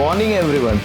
morning everyone.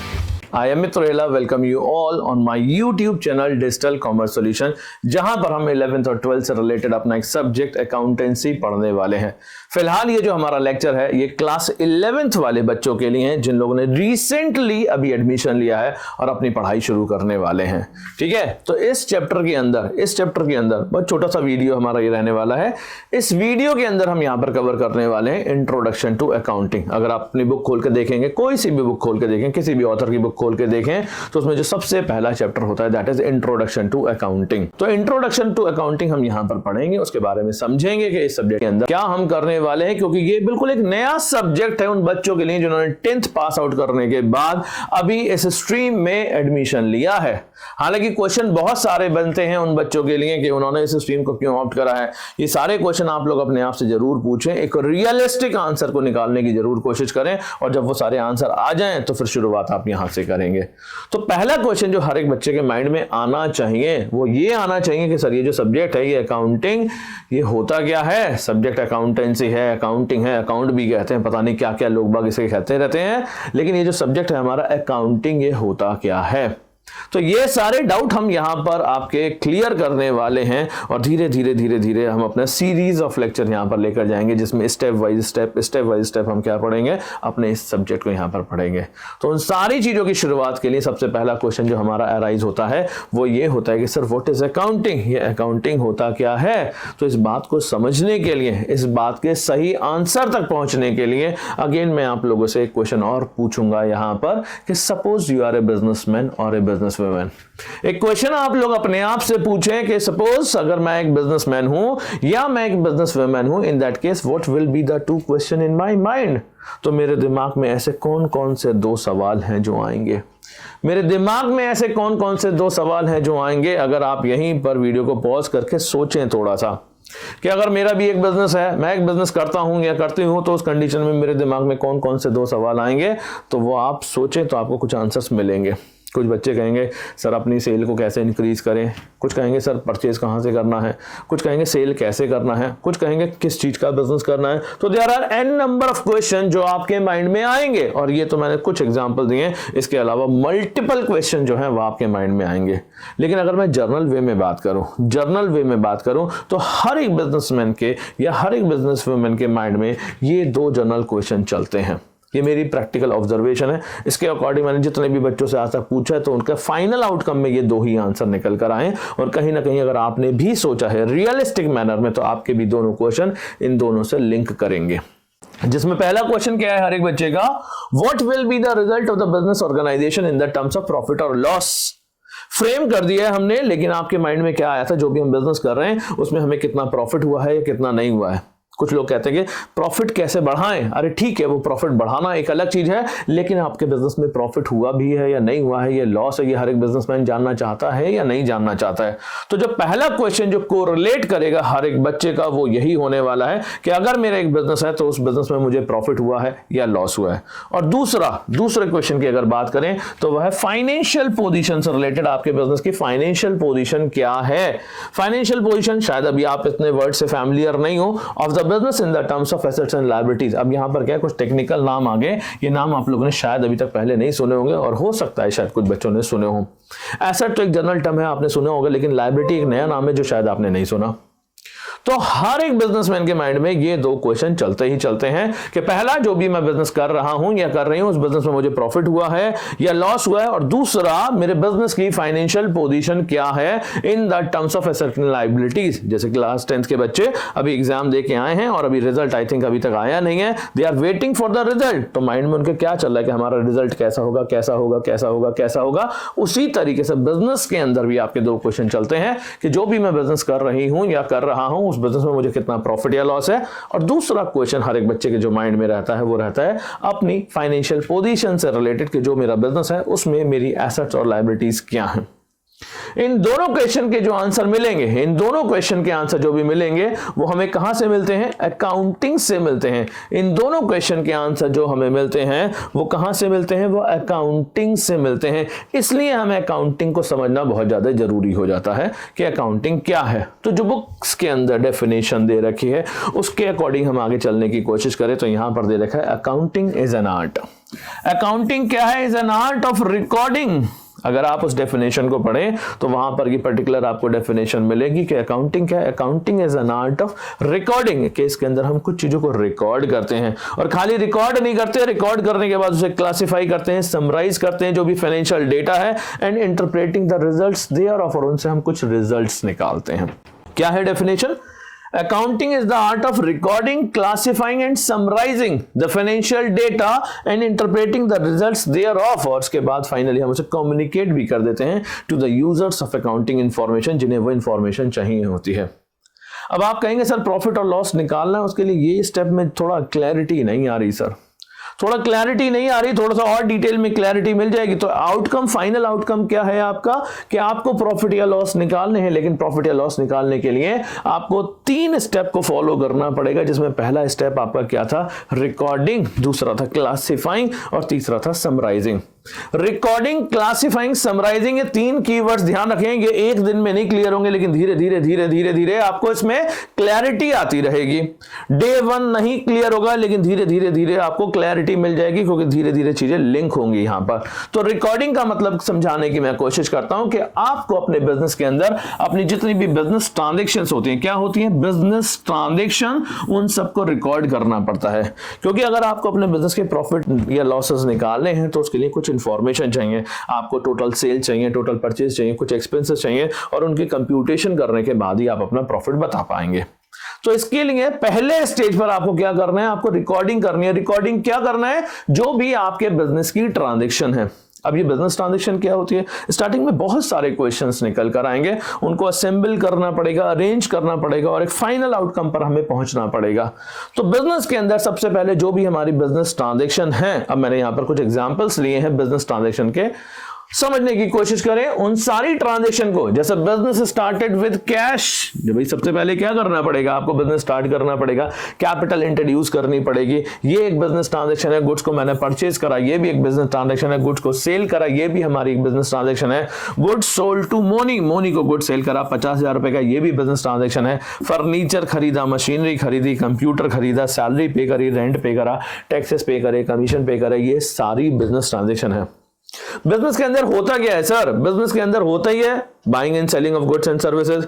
I am Mitra Hela, welcome you all on my YouTube channel Digital Commerce Solution, जहां पर हम 11th और 12th से related अपना एक सब्जेक्ट अकाउंटेंसी पढ़ने वाले हैं। फिलहाल ये जो हमारा लेक्चर है ये क्लास 11th वाले बच्चों के लिए है जिन लोगों ने रिसेंटली अभी एडमिशन लिया है और अपनी पढ़ाई शुरू करने वाले हैं। ठीक है, तो इस चैप्टर के अंदर बहुत छोटा सा वीडियो हमारा ये रहने वाला है। इस वीडियो के अंदर हम यहाँ पर कवर करने वाले हैं इंट्रोडक्शन टू अकाउंटिंग। अगर आप अपनी बुक खोल के देखेंगे, कोई सी भी बुक खोल के देखें, किसी भी ऑथर की बुक खोल के देखें, तो उसमें जो सबसे पहला चैप्टर होता है that is introduction to accounting. तो इंट्रोडक्शन टू अकाउंटिंग हम यहां पर पढ़ेंगे, उसके बारे में समझेंगे कि इस सब्जेक्ट के अंदर क्या हम करने वाले हैं, क्योंकि ये बिल्कुल एक नया सब्जेक्ट है उन बच्चों के लिए जिन्होंने 10th पास आउट करने के बाद अभी इस स्ट्रीम में एडमिशन लिया है। हालांकि क्वेश्चन बहुत सारे बनते हैं उन बच्चों के लिए कि उन्होंने इस स्ट्रीम को क्यों ऑप्ट करा है। ये सारे क्वेश्चन आप लोग अपने आप से जरूर पूछें, एक रियलिस्टिक आंसर को निकालने की जरूर कोशिश करें, और जब वो सारे आंसर आ जाएं तो फिर शुरुआत आप यहां से करेंगे। तो पहला क्वेश्चन जो हर एक बच्चे के माइंड में आना चाहिए वो ये आना चाहिए कि सर ये जो सब्जेक्ट है ये अकाउंटिंग, ये होता क्या है। सब्जेक्ट अकाउंटेंसी है, अकाउंटिंग है, अकाउंट भी कहते हैं, पता नहीं क्या क्या लोग बाग इसे कहते रहते हैं, लेकिन ये जो सब्जेक्ट है हमारा अकाउंटिंग, ये होता क्या है। तो ये सारे डाउट हम यहां पर आपके क्लियर करने वाले हैं, और धीरे धीरे हम अपना सीरीज ऑफ लेक्चर यहां पर लेकर जाएंगे जिसमें स्टेप बाय स्टेप हम क्या पढ़ेंगे, अपने इस सब्जेक्ट को यहां पर पढ़ेंगे। तो उन सारी चीजों की शुरुआत के लिए सबसे पहला क्वेश्चन जो हमारा अराइज होता है वो ये होता है कि सर व्हाट इज अकाउंटिंग, ये अकाउंटिंग होता क्या है। तो इस बात को समझने के लिए, इस बात के सही आंसर तक पहुंचने के लिए अगेन मैं आप लोगों से एक क्वेश्चन और पूछूंगा यहां पर कि suppose you are a businessman और ए बिजनेस वुमेन। एक क्वेश्चन आप लोग अपने आप से पूछें कि सपोज अगर मैं एक बिजनेसमैन हूं या मैं एक बिजनेस वुमेन हूं, in that case what will be the two question in my mind. तो मेरे दिमाग में ऐसे कौन कौन से दो सवाल हैं जो आएंगे, मेरे दिमाग में ऐसे कौन कौन से दो सवाल हैं जो आएंगे। अगर आप यहीं पर वीडियो को पॉज करके सोचें थोड़ा सा कि अगर मेरा भी एक बिजनेस है, मैं एक बिजनेस करता हूं या करती हूं, तो उस कंडीशन में मेरे दिमाग में कौन कौन से दो सवाल आएंगे, तो वो आप सोचें तो आपको कुछ आंसर्स मिलेंगे। कुछ बच्चे कहेंगे सर अपनी सेल को कैसे इंक्रीज करें, कुछ कहेंगे सर परचेज कहाँ से करना है, कुछ कहेंगे सेल कैसे करना है, कुछ कहेंगे किस चीज का बिजनेस करना है। तो there are an number of question जो आपके माइंड में आएंगे, और ये तो मैंने कुछ एग्जांपल दिए, इसके अलावा मल्टीपल क्वेश्चन जो है वो आपके माइंड में आएंगे। लेकिन अगर मैं जर्नल वे में बात करूं तो हर एक बिजनेसमैन के या हर एक बिजनेस वुमेन के माइंड में ये दो जनरल क्वेश्चन चलते हैं। ये मेरी प्रैक्टिकल ऑब्जर्वेशन है, इसके अकॉर्डिंग मैंने जितने भी बच्चों से आज तक पूछा है तो उनका फाइनल आउटकम में ये दो ही आंसर निकल कर आए। और कहीं ना कहीं अगर आपने भी सोचा है रियलिस्टिक मैनर में तो आपके भी दोनों क्वेश्चन इन दोनों से लिंक करेंगे। जिसमें पहला क्वेश्चन क्या है हर एक बच्चे का, what will be the result of the business organisation in the terms of profit और लॉस। फ्रेम कर दिया है हमने, लेकिन आपके माइंड में क्या आया था, जो भी हम बिजनेस कर रहे हैं उसमें हमें कितना प्रॉफिट हुआ है या कितना नहीं हुआ है। कुछ लोग कहते हैं कि प्रॉफिट कैसे बढ़ाएं। अरे ठीक है, वो प्रॉफिट बढ़ाना एक अलग चीज है, लेकिन आपके बिजनेस में प्रॉफिट हुआ भी है या नहीं हुआ है, ये लॉस है, ये हर एक बिजनेसमैन जानना चाहता है या नहीं जानना चाहता है। तो जो पहला क्वेश्चन जो कोरिलेट करेगा हर एक बच्चे का वो यही होने वाला है कि अगर मेरा एक बिजनेस है तो उस बिजनेस में मुझे प्रॉफिट हुआ है या लॉस हुआ है। और दूसरे क्वेश्चन की अगर बात करें तो वह फाइनेंशियल पोजीशन से रिलेटेड, आपके बिजनेस की फाइनेंशियल पोजीशन क्या है। फाइनेंशियल पोजीशन शायद अभी आप इतने वर्ड से फैमिलियर नहीं हो, of the business in the terms of assets and liabilities. अब यहां पर क्या कुछ टेक्निकल नाम आ गए, ये नाम आप लोगों ने शायद अभी तक पहले नहीं सुने होंगे, और हो सकता है शायद कुछ बच्चों ने सुने हो। एसेट तो एक जनरल टर्म है, आपने सुने होंगे, लेकिन लायबिलिटी एक नया नाम है जो शायद आपने नहीं सुना। तो हर एक बिजनेसमैन के माइंड में ये दो क्वेश्चन चलते ही चलते हैं कि पहला, जो भी मैं बिजनेस कर रहा हूं या कर रही हूं उस बिजनेस में मुझे प्रॉफिट हुआ है या लॉस हुआ है, और दूसरा मेरे बिजनेस की फाइनेंशियल पोजीशन क्या है इन the terms of assets and liabilities. जैसे क्लास 10th के बच्चे अभी एग्जाम दे के आए हैं और अभी रिजल्ट आई थिंक अभी तक आया नहीं है, they are waiting for the result. तो माइंड में उनके क्या चल रहा है कि हमारा रिजल्ट कैसा होगा, कैसा होगा, कैसा होगा, कैसा होगा। उसी तरीके से बिजनेस के अंदर भी आपके दो क्वेश्चन चलते हैं कि जो भी मैं बिजनेस कर रही हूं या कर रहा हूं उस बिजनेस में मुझे प्रॉफिट या लॉस है। और दूसरा क्वेश्चन हर एक बच्चे के जो माइंड में रहता है वो रहता है अपनी फाइनेंशियल पोजीशन से रिलेटेड कि जो मेरा बिजनेस है उसमें मेरी एसेट्स और लायबिलिटीज क्या हैं। इन दोनों क्वेश्चन के जो आंसर मिलेंगे, इन दोनों क्वेश्चन के आंसर जो भी मिलेंगे वो हमें कहां से मिलते हैं, अकाउंटिंग से मिलते हैं। इन दोनों क्वेश्चन के आंसर जो हमें मिलते हैं वो कहां से मिलते हैं, वो अकाउंटिंग से मिलते हैं। इसलिए हमें अकाउंटिंग को समझना बहुत ज्यादा जरूरी हो जाता है कि अकाउंटिंग क्या है। तो जो बुक्स के अंदर डेफिनेशन दे रखी है उसके अकॉर्डिंग हम आगे चलने की कोशिश करें तो यहां पर दे रखा है accounting is an art. Accounting क्या है? Is an art of recording. अगर आप उस डेफिनेशन को पढ़ें तो वहां पर ये पर्टिकुलर आपको डेफिनेशन मिलेगी कि अकाउंटिंग क्या है। Accounting is an art of recording, कि इसके अंदर हम कुछ चीजों को रिकॉर्ड करते हैं, और खाली रिकॉर्ड नहीं करते, रिकॉर्ड करने के बाद उसे क्लासिफाई करते हैं, समराइज करते हैं जो भी फाइनेंशियल डेटा है, and interpreting the results thereof, और उनसे हम कुछ रिजल्ट्स निकालते हैं। क्या है definition? Accounting is the art of recording, classifying and summarizing the financial data and interpreting the results thereof, और उसके बाद फाइनली हम उसे कम्युनिकेट भी कर देते हैं to the users of accounting information, जिन्हें वो इंफॉर्मेशन चाहिए होती है। अब आप कहेंगे सर प्रॉफिट और लॉस निकालना है, उसके लिए ये स्टेप में थोड़ा क्लैरिटी नहीं आ रही सर, थोड़ा क्लैरिटी नहीं आ रही, थोड़ा सा और डिटेल में क्लैरिटी मिल जाएगी। तो आउटकम, फाइनल आउटकम क्या है आपका, कि आपको प्रॉफिट या लॉस निकालने हैं, लेकिन प्रॉफिट या लॉस निकालने के लिए आपको 3 स्टेप को फॉलो करना पड़ेगा, जिसमें पहला स्टेप आपका क्या था? रिकॉर्डिंग, दूसरा था क्लासिफाइंग, और तीसरा था समराइजिंग। रिकॉर्डिंग, क्लासिफाइंग, समराइजिंग, ये 3 कीवर्ड्स ध्यान रखेंगे, एक दिन में नहीं क्लियर होंगे, लेकिन धीरे धीरे धीरे धीरे धीरे आपको इसमें क्लैरिटी आती रहेगी। डे 1 नहीं क्लियर होगा, लेकिन धीरे धीरे धीरे आपको क्लैरिटी मिल जाएगी, क्योंकि धीरे धीरे चीजें लिंक होंगी यहां पर। तो रिकॉर्डिंग का मतलब समझाने की मैं कोशिश करता हूं कि आपको अपने बिजनेस के अंदर अपनी जितनी भी बिजनेस ट्रांजैक्शंस होती हैं, क्या होती हैं? बिजनेस ट्रांजैक्शन, उन सबको रिकॉर्ड करना पड़ता है, क्योंकि अगर आपको अपने बिजनेस के प्रॉफिट या लॉसेस निकालने हैं तो उसके लिए कुछ इंफॉर्मेशन चाहिए, आपको टोटल सेल चाहिए, टोटल परचेज चाहिए, कुछ एक्सपेंसेस चाहिए, और उनकी कंप्यूटेशन करने के बाद ही आप अपना प्रॉफिट बता पाएंगे। तो इसके लिए पहले स्टेज पर आपको क्या करना है? आपको रिकॉर्डिंग करनी है। रिकॉर्डिंग क्या करना है? जो भी आपके बिजनेस की ट्रांजैक्शन है। अब ये बिजनेस ट्रांजैक्शन क्या होती है? स्टार्टिंग में बहुत सारे क्वेश्चंस निकल कर आएंगे, उनको असेंबल करना पड़ेगा, अरेंज करना पड़ेगा, और एक फाइनल आउटकम पर हमें पहुंचना पड़ेगा। तो बिजनेस के अंदर सबसे पहले जो भी हमारी बिजनेस ट्रांजैक्शन है, अब मैंने यहां पर कुछ एग्जांपल्स लिए हैं बिजनेस ट्रांजैक्शन के, समझने की कोशिश करें उन सारी ट्रांजैक्शन को। जैसे बिजनेस स्टार्टेड विद कैश, जब भाई सबसे पहले क्या करना पड़ेगा? आपको बिजनेस स्टार्ट करना पड़ेगा, कैपिटल इंट्रोड्यूस करनी पड़ेगी, ये एक बिजनेस ट्रांजैक्शन है। गुड्स को मैंने परचेज करा, ये भी एक बिजनेस ट्रांजैक्शन है। गुड्स को सेल करा, ये भी हमारी एक बिजनेस ट्रांजैक्शन है। Goods sold to Moni, Moni को गुड्स सेल करा 50,000 रुपए का, ये भी बिजनेस ट्रांजैक्शन है। फर्नीचर खरीदा, मशीनरी खरीदी, कंप्यूटर खरीदा, सैलरी पे करी, रेंट पे करा, टैक्सेस पे करे, कमीशन पे करे, ये सारी बिजनेस ट्रांजैक्शन है। बिजनेस के अंदर होता क्या है सर? बिजनेस के अंदर होता ही है buying and selling of goods and services.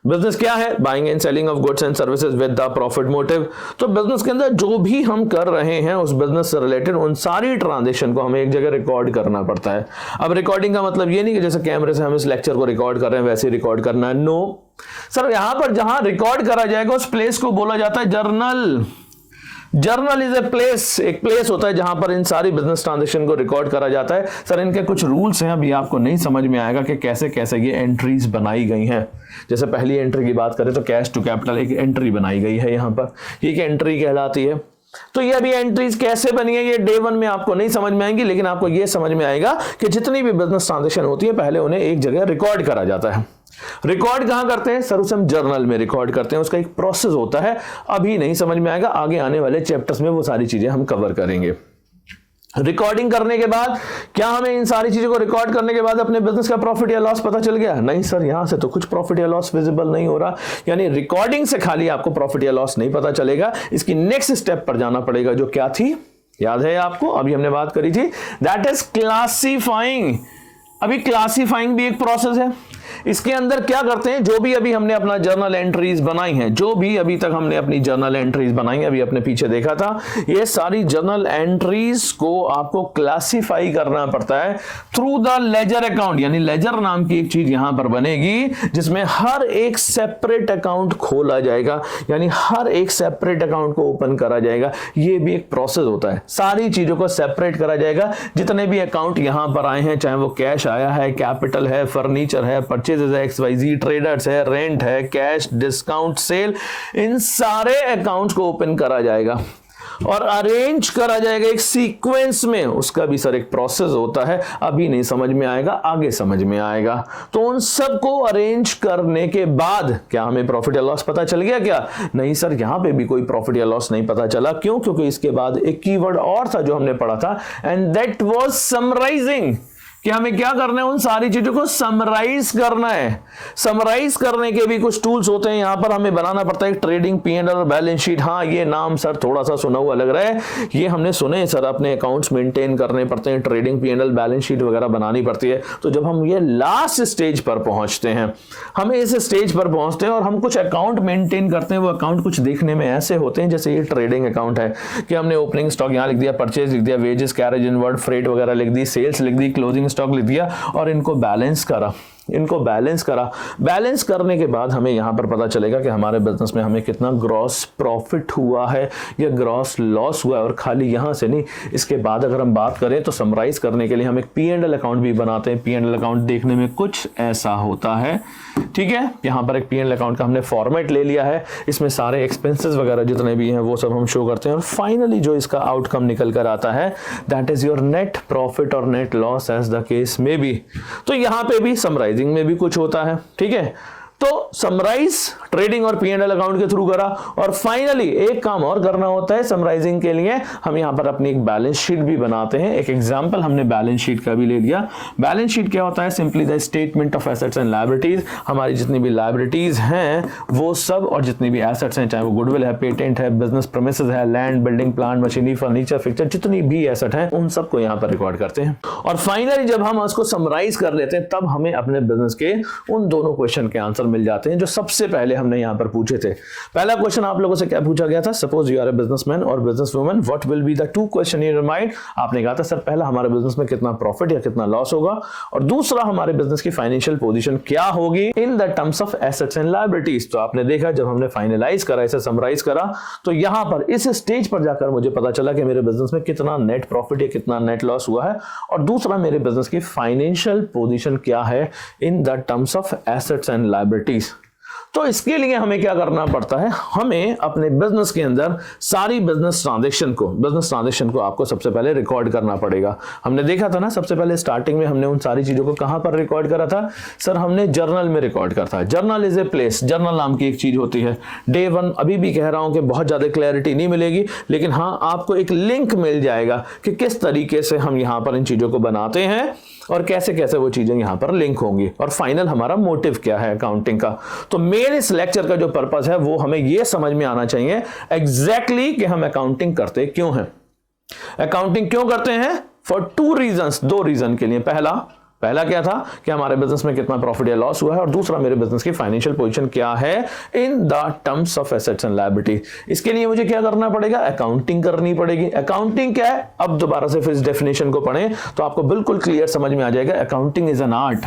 Business क्या है? Buying and selling of goods and services with the profit motive. तो बिजनेस के अंदर जो भी हम कर रहे हैं उस बिजनेस से रिलेटेड उन सारी ट्रांजैक्शन को हमें एक जगह रिकॉर्ड करना पड़ता है। अब रिकॉर्डिंग का मतलब ये नहीं कि जैसे कैमरे से हम इस लेक्चर को रिकॉर्ड कर रहे हैं वैसे रिकॉर्ड करना है, नो सर। यहां पर जहां रिकॉर्ड करा जाएगा उस प्लेस को बोला जाता है journal. Journal is a place, एक प्लेस होता है जहां पर इन सारी बिजनेस ट्रांजैक्शन को रिकॉर्ड करा जाता है। सर इनके कुछ रूल्स हैं, अभी आपको नहीं समझ में आएगा कि कैसे कैसे ये एंट्रीज बनाई गई हैं। जैसे पहली एंट्री की बात करें तो कैश टू कैपिटल एक एंट्री बनाई गई है यहां पर, ये एंट्री कहलाती है। तो ये अभी एंट्रीज कैसे बनी है ये डे 1 में आपको नहीं समझ में आएंगी, लेकिन आपको ये समझ में आएगा कि जितनी भी बिजनेस ट्रांजैक्शन होती है पहले उन्हें एक जगह रिकॉर्ड करा जाता है। रिकॉर्ड कहां करते हैं सर? उसे हम जर्नल में रिकॉर्ड करते हैं, उसका एक प्रोसेस होता है, अभी नहीं समझ में आएगा, आगे आने वाले चैप्टर्स में वो सारी चीजें हम कवर करेंगे। रिकॉर्डिंग करने के बाद क्या हमें इन सारी चीजों को रिकॉर्ड करने के बाद अपने बिजनेस का प्रॉफिट या लॉस पता चल गया? नहीं सर, यहां से तो कुछ प्रॉफिट या लॉस विजिबल नहीं हो रहा, यानी रिकॉर्डिंग से खाली आपको प्रॉफिट या लॉस नहीं पता चलेगा। इसकी नेक्स्ट स्टेप पर जाना पड़ेगा, जो क्या थी याद है आपको? अभी हमने बात करी थी, दैट इज क्लासिफाइंग। अभी क्लासिफाइंग भी एक प्रोसेस है। इसके अंदर क्या करते हैं? जो भी अभी हमने अपना जर्नल एंट्रीज बनाई हैं, जो भी अभी तक हमने अपनी जर्नल एंट्रीज बनाई हैं, अभी अपने पीछे देखा था, ये सारी जर्नल एंट्रीज को आपको क्लासिफाई करना पड़ता है थ्रू द लेजर अकाउंट। यानी लेजर नाम की एक चीज यहां पर बनेगी जिसमें हर एक सेपरेट अकाउंट खोला जाएगा, यानी हर एक सेपरेट अकाउंट को ओपन करा जाएगा। ये भी एक प्रोसेस होता है, सारी चीजों को सेपरेट करा जाएगा। जितने भी अकाउंट यहां पर आए हैं, चाहे वो कैश आया है, कैपिटल है, फर्नीचर है, परचेजेस है, XYZ ट्रेडर्स है, रेंट है, कैश, डिस्काउंट, सेल, इन सारे अकाउंट्स को ओपन करा जाएगा और अरेंज करा जाएगा एक सीक्वेंस में। उसका भी सर एक प्रोसेस होता है, अभी नहीं समझ में आएगा, आगे समझ में आएगा। तो उन सबको अरेंज करने के बाद क्या हमें प्रॉफिट या लॉस पता चल गया? क्या नहीं सर, यहां पे भी कोई प्रॉफिट या लॉस नहीं पता चला। क्यों? क्योंकि इसके बाद एक कीवर्ड और था जो हमने पढ़ा था, एंड दैट वाज समराइजिंग। कि हमें क्या करना है, उन सारी चीजों को समराइज करना है। समराइज करने के भी कुछ टूल्स होते हैं, यहां पर हमें बनाना पड़ता है ट्रेडिंग P&L और बैलेंस शीट। हाँ, ये नाम सर थोड़ा सा सुना हुआ लग रहा है, ये हमने सुने हैं सर, अपने अकाउंट्स मेंटेन करने पड़ते हैं, ट्रेडिंग P&L बैलेंस शीट वगैरह बनानी पड़ती है। तो जब हम ये लास्ट स्टेज पर पहुंचते हैं, हमें इस स्टेज पर पहुंचते हैं और हम कुछ अकाउंट मेंटेन करते हैं, वो अकाउंट कुछ देखने में ऐसे होते हैं जैसे ये ट्रेडिंग अकाउंट है कि हमने ओपनिंग स्टॉक यहां लिख दिया, परचेज लिख दिया, वेजेस, कैरेज इनवर्ड, फ्रेट वगैरह लिख दी, सेल्स लिख दी, क्लोजिंग स्टॉक लिख दिया और इनको बैलेंस करा। बैलेंस करने के बाद हमें यहां पर पता चलेगा कि हमारे बिजनेस में हमें कितना ग्रॉस प्रॉफिट हुआ है या ग्रॉस लॉस हुआ है। और खाली यहां से नहीं, इसके बाद अगर हम बात करें तो समराइज करने के लिए हम एक P&L अकाउंट भी बनाते हैं। P&L अकाउंट देखने में कुछ ऐसा होता है, ठीक है। यहां पर एक P&L अकाउंट का हमने फॉर्मेट ले लिया है, इसमें सारे एक्सपेंसेस वगैरह जितने भी हैं वो सब हम शो करते हैं और फाइनली जो इसका आउटकम निकल कर आता है, that is your net profit और net loss as the case में भी। तो यहां पे भी समराइजिंग में भी कुछ होता है, ठीक है। तो समराइज ट्रेडिंग और P&L अकाउंट के थ्रू करा और फाइनली एक काम और करना होता है समराइजिंग के लिए, हम यहां पर अपनी एक बैलेंस शीट भी बनाते हैं। एक एग्जांपल हमने बैलेंस शीट का भी ले लिया। बैलेंस शीट क्या होता है? Simply the statement of assets and liabilities. हमारी जितनी भी लायबिलिटीज हैं वो सब और जितनी भी एसेट्स हैं, चाहे वो गुडविल है, पेटेंट है, बिजनेस प्रीमिसेस है, land, building, plant, machinery, furniture, fixture, जितनी भी एसेट हैं उन सबको यहां पर रिकॉर्ड करते हैं। और फाइनली जब हम उसको समराइज कर लेते हैं तब हमें अपने बिजनेस के उन दोनों क्वेश्चन के आंसर मिल जाते हैं जो सबसे पहले हमने यहां पर पूछे थे। पहला क्वेश्चन आप लोगों से क्या पूछा गया था? Suppose you are a businessman और business woman, what will be the two question in your mind? आपने कहा था सर पहला हमारे बिजनेस में कितना प्रॉफिट या कितना लॉस होगा और दूसरा हमारे बिजनेस की फाइनेंशियल पोजीशन क्या होगी इन the terms of assets and liabilities. तो आपने देखा जब हमने फाइनलाइज करा, इसे समराइज करा, तो यहां पर इस स्टेज पर जाकर मुझे पता चला कि मेरे बिजनेस में कितना नेट प्रॉफिट या कितना नेट लॉस हुआ है और दूसरा मेरे बिजनेस की फाइनेंशियल पोजीशन क्या है इन the terms of assets and liabilities. तो इसके लिए हमें क्या करना पड़ता है? हमें अपने बिजनेस के अंदर सारी बिजनेस ट्रांजैक्शन को आपको सबसे पहले रिकॉर्ड करना पड़ेगा। हमने देखा था ना, सबसे पहले स्टार्टिंग में हमने उन सारी चीजों को कहां पर रिकॉर्ड करा था? सर हमने जर्नल में रिकॉर्ड करा था। Journal is a place, journal नाम की एक चीज होती है। डे 1 अभी भी कह रहा हूं कि बहुत ज्यादा क्लैरिटी नहीं मिलेगी, लेकिन हाँ आपको एक लिंक मिल जाएगा कि किस तरीके से हम यहां पर इन चीजों को बनाते हैं और कैसे कैसे वो चीजें यहां पर लिंक होंगी और फाइनल हमारा मोटिव क्या है अकाउंटिंग का। तो मेरे इस लेक्चर का जो पर्पस है वो हमें ये समझ में आना चाहिए एग्जैक्टली कि हम अकाउंटिंग करते क्यों हैं। अकाउंटिंग क्यों करते हैं? फॉर 2 रीजंस, 2 रीजन के लिए। पहला क्या था कि हमारे बिजनेस में कितना प्रॉफिट या लॉस हुआ है और दूसरा मेरे बिजनेस की फाइनेंशियल पोजीशन क्या है इन the terms of assets and liability. इसके लिए मुझे क्या करना पड़ेगा? अकाउंटिंग करनी पड़ेगी। अकाउंटिंग क्या है? अब दोबारा से फिर इस डेफिनेशन को पढ़ें तो आपको बिल्कुल क्लियर समझ में आ जाएगा। Accounting is an art.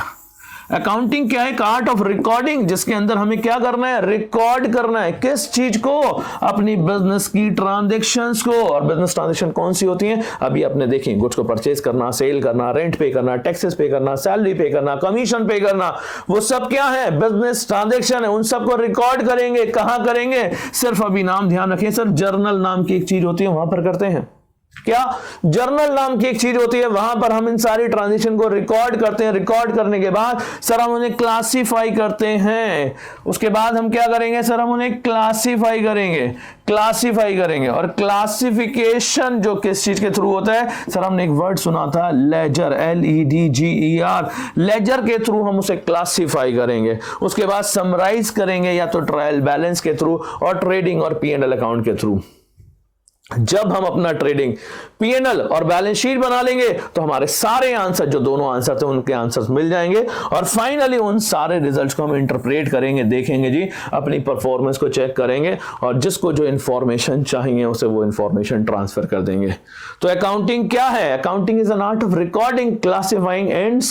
Accounting क्या है? एक आर्ट ऑफ रिकॉर्डिंग, जिसके अंदर हमें क्या करना है? रिकॉर्ड करना है। किस चीज को? अपनी बिजनेस की ट्रांजैक्शंस को। और बिजनेस ट्रांजैक्शन कौन सी होती हैं? अभी आपने देखी, गुड्स को परचेज करना, सेल करना, रेंट पे करना, टैक्सेस पे करना, सैलरी पे करना, कमीशन पे करना, वो सब क्या है? बिजनेस ट्रांजैक्शन है। उन सबको रिकॉर्ड करेंगे। कहां करेंगे? सिर्फ अभी नाम ध्यान रखें सर, जर्नल नाम की एक चीज होती है, वहां पर करते हैं। क्या? जर्नल नाम की एक चीज होती है, वहां पर हम इन सारी ट्रांजैक्शन को रिकॉर्ड करते हैं। रिकॉर्ड करने के बाद सर हम उन्हें क्लासिफाई करते हैं। उसके बाद हम क्या करेंगे सर? हम उन्हें क्लासिफाई करेंगे। और क्लासिफिकेशन जो किस चीज के थ्रू होता है? सर हमने एक वर्ड सुना था, लेजर, LEDGER। लेजर के थ्रू हम उसे क्लासिफाई करेंगे। उसके बाद समराइज करेंगे या तो ट्रायल बैलेंस के थ्रू और ट्रेडिंग और P&L अकाउंट के थ्रू। जब हम अपना ट्रेडिंग, P&L और बैलेंस शीट बना लेंगे तो हमारे सारे आंसर, जो दोनों आंसर थे उनके आंसर्स मिल जाएंगे और फाइनली उन सारे रिजल्ट्स को हम इंटरप्रेट करेंगे, देखेंगे जी, अपनी परफॉर्मेंस को चेक करेंगे और जिसको जो इंफॉर्मेशन चाहिए उसे वो इंफॉर्मेशन ट्रांसफर कर देंगे। तो अकाउंटिंग क्या है? Accounting is an art of recording, classifying and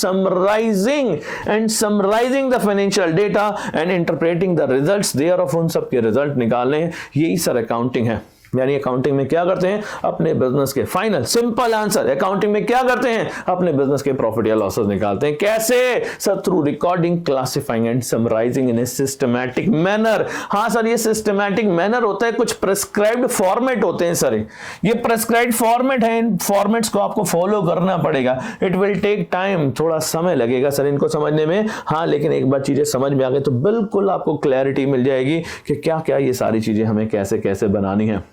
summarising the financial data and interpreting the results thereof. उन सबके रिजल्ट निकालने, यही सर अकाउंटिंग है। यानी अकाउंटिंग में क्या करते हैं? अपने बिजनेस के फाइनल, सिंपल आंसर, अकाउंटिंग में क्या करते हैं? अपने बिजनेस के प्रॉफिट या लॉसेस निकालते हैं। कैसे sir? Through recording, classifying and summarising in a systematic manner. हाँ सर, ये सिस्टमैटिक मैनर होता है, कुछ प्रेस्क्राइब्ड फॉर्मेट होते हैं सर। ये प्रेस्क्राइब्ड फॉर्मेट है, इन फॉर्मेट्स को आपको फॉलो करना पड़ेगा। इट विल टेक टाइम, थोड़ा समय लगेगा सर इनको समझने में। हाँ, लेकिन एक बार चीजें समझ में आ गई तो बिल्कुल आपको क्लैरिटी मिल जाएगी कि क्या क्या ये सारी चीजें हमें कैसे कैसे बनानी है।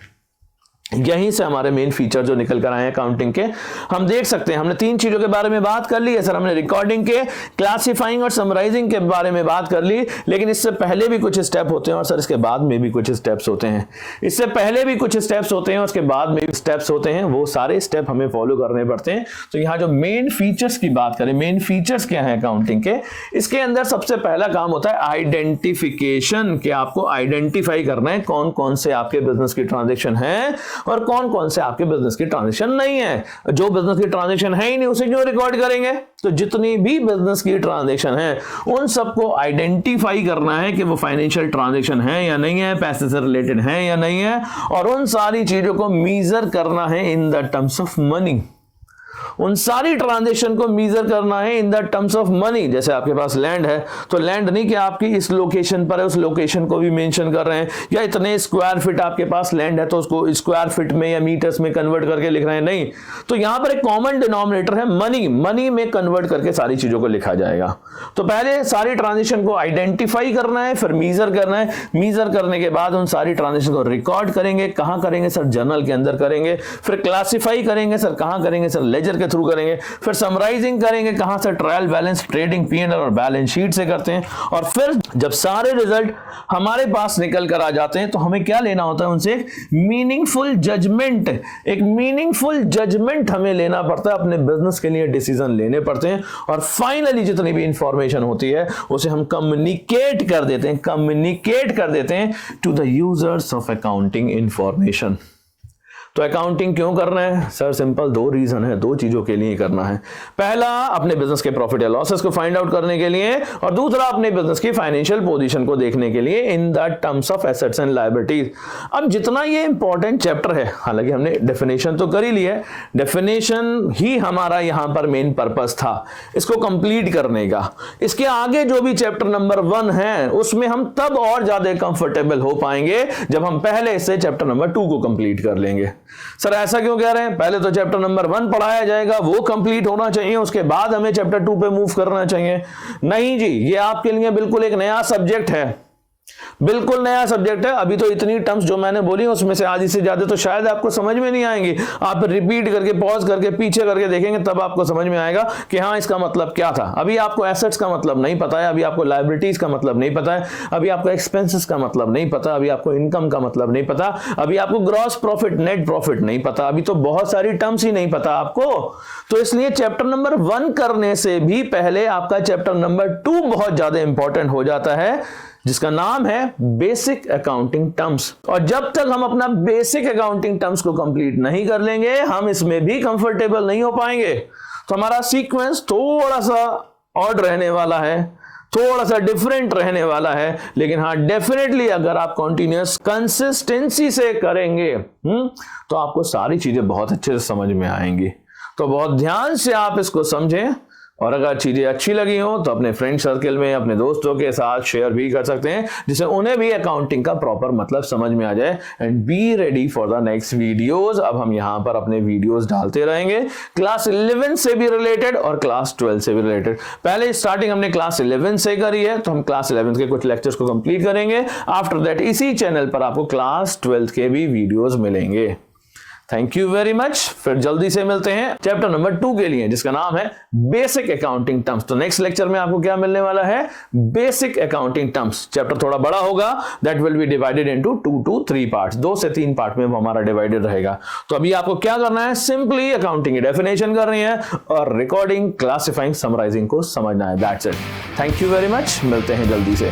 यहीं से हमारे मेन फीचर जो निकल कर आए हैं अकाउंटिंग के, हम देख सकते हैं। हमने 3 चीजों के बारे में बात कर ली है सर, हमने रिकॉर्डिंग के, क्लासिफाइंग और समराइजिंग के बारे में बात कर ली, लेकिन इससे पहले भी कुछ स्टेप होते हैं और सर इसके बाद में भी कुछ स्टेप्स होते हैं। इससे पहले भी कुछ स्टेप्स होते हैं और उसके बाद में भी स्टेप्स होते हैं, वो सारे स्टेप हमें फॉलो करने पड़ते हैं। तो यहाँ जो मेन फीचर्स की बात करें, मेन फीचर्स क्या है अकाउंटिंग के, इसके अंदर सबसे पहला काम होता है आइडेंटिफिकेशन, कि आपको आइडेंटिफाई करना है कौन कौन से आपके बिजनेस की ट्रांजेक्शन है और कौन कौन से आपके बिजनेस की ट्रांजैक्शन नहीं है। जो बिजनेस की ट्रांजैक्शन है ही नहीं उसे क्यों रिकॉर्ड करेंगे। तो जितनी भी बिजनेस की ट्रांजैक्शन है उन सबको आइडेंटिफाई करना है कि वो फाइनेंशियल ट्रांजैक्शन है या नहीं है, पैसे से रिलेटेड है या नहीं है, और उन सारी चीजों को मेजर करना है इन द टर्म्स ऑफ मनी। उन सारी ट्रांजैक्शन को मेजर करना है इन द टर्म्स ऑफ मनी। जैसे आपके पास लैंड है तो लैंड नहीं कि आपकी इस लोकेशन पर है, उस लोकेशन को भी मेंशन कर रहे हैं, या इतने स्क्वायर फीट आपके पास लैंड है तो उसको स्क्वायर फीट में या मीटर्स में कन्वर्ट करके लिख रहे हैं, नहीं। तो यहां पर एक कॉमन डिनोमिनेटर है मनी, मनी में कन्वर्ट करके सारी चीजों को लिखा जाएगा। तो पहले सारी ट्रांजेक्शन को आइडेंटिफाई करना है, फिर मेजर करना है, मेजर करने के बाद उन सारी ट्रांजेक्शन को रिकॉर्ड करेंगे। कहां करेंगे सर, जर्नल के अंदर करेंगे। फिर क्लासिफाई करेंगे सर, कहां करेंगे सर, लेजर के थ्रू करेंगे। फिर समराइजिंग करेंगे, कहां से, ट्रायल बैलेंस, ट्रेडिंग, P&L और बैलेंस शीट से करते हैं। और फिर जब सारे रिजल्ट हमारे पास निकल कर आ जाते हैं तो हमें क्या लेना होता है उनसे, एक मीनिंगफुल जजमेंट। एक मीनिंगफुल जजमेंट हमें लेना पड़ता है, अपने बिजनेस के लिए डिसीजन लेने पड़ते हैं, और फाइनली जितनी भी इंफॉर्मेशन होती है उसे हम कम्युनिकेट कर देते हैं to the users of accounting information. तो अकाउंटिंग क्यों करना है सर, सिंपल 2 रीजन है, 2 चीजों के लिए करना है। पहला अपने बिजनेस के प्रॉफिट या लॉसेस को फाइंड आउट करने के लिए, और दूसरा अपने बिजनेस की फाइनेंशियल पोजीशन को देखने के लिए इन the terms of assets and liabilities. अब जितना ये इंपॉर्टेंट चैप्टर है, हालांकि हमने डेफिनेशन तो कर ही ली है, डेफिनेशन ही हमारा यहां पर मेन पर्पस था इसको कंप्लीट करने का। इसके आगे जो भी चैप्टर नंबर 1 है उसमें हम तब और ज्यादा कंफर्टेबल हो पाएंगे जब हम पहले से चैप्टर नंबर 2 को कंप्लीट कर लेंगे। सर ऐसा क्यों कह रहे हैं, पहले तो चैप्टर नंबर 1 पढ़ाया जाएगा, वो कंप्लीट होना चाहिए, उसके बाद हमें चैप्टर 2 पे मूव करना चाहिए। नहीं जी, ये आपके लिए बिल्कुल एक नया सब्जेक्ट है, बिल्कुल नया सब्जेक्ट है। अभी तो इतनी टर्म्स जो मैंने बोली उसमें से आधी से ज्यादा तो शायद आपको समझ में नहीं आएंगी। आप रिपीट करके, पॉज करके, पीछे करके देखेंगे तब आपको समझ में आएगा कि हाँ इसका मतलब क्या था। अभी आपको एसेट्स का मतलब नहीं पता है, अभी आपको लायबिलिटीज का मतलब नहीं पता है, अभी आपको एक्सपेंसेस का मतलब नहीं पता, अभी आपको इनकम का मतलब नहीं पता, अभी आपको ग्रॉस प्रॉफिट, नेट प्रॉफिट नहीं पता, अभी तो बहुत सारी टर्म्स ही नहीं पता आपको। तो इसलिए चैप्टर नंबर 1 करने से भी पहले आपका चैप्टर नंबर 2 बहुत ज्यादा इंपॉर्टेंट हो जाता है, जिसका नाम है बेसिक अकाउंटिंग टर्म्स। और जब तक हम अपना बेसिक अकाउंटिंग टर्म्स को कंप्लीट नहीं कर लेंगे हम इसमें भी कंफर्टेबल नहीं हो पाएंगे। तो हमारा सीक्वेंस थोड़ा सा ऑड रहने वाला है, थोड़ा सा डिफरेंट रहने वाला है, लेकिन हाँ डेफिनेटली अगर आप कंटिन्यूअस कंसिस्टेंसी से करेंगे तो आपको सारी चीजें बहुत अच्छे से समझ में आएंगी। तो बहुत ध्यान से आप इसको समझें, और अगर चीजें अच्छी लगी हो तो अपने फ्रेंड सर्कल में, अपने दोस्तों के साथ शेयर भी कर सकते हैं, जिससे उन्हें भी अकाउंटिंग का प्रॉपर मतलब समझ में आ जाए। And be ready for the next videos. अब हम यहां पर अपने वीडियोस डालते रहेंगे, क्लास 11 से भी रिलेटेड और क्लास 12 से भी रिलेटेड। पहले स्टार्टिंग हमने क्लास 11 से करी है, तो हम क्लास 11 के कुछ लेक्चर्स को कंप्लीट करेंगे। आफ्टर दैट इसी चैनल पर आपको क्लास 12 के भी वीडियोस मिलेंगे। Thank you very much. फिर जल्दी से मिलते हैं चैप्टर नंबर 2 के लिए, जिसका नाम है बेसिक अकाउंटिंग टर्म्स। तो नेक्स्ट लेक्चर में आपको क्या मिलने वाला है, बेसिक अकाउंटिंग टर्म्स। चैप्टर थोड़ा बड़ा होगा, that will be divided into 2 to 3 parts, 2 से 3 पार्ट में वो हमारा डिवाइडेड रहेगा। तो अभी आपको क्या करना है, सिंपली अकाउंटिंग की डेफिनेशन करनी है और रिकॉर्डिंग, क्लासिफाइंग, समराइजिंग को समझना है, that's it. Thank you very much, मिलते हैं जल्दी से।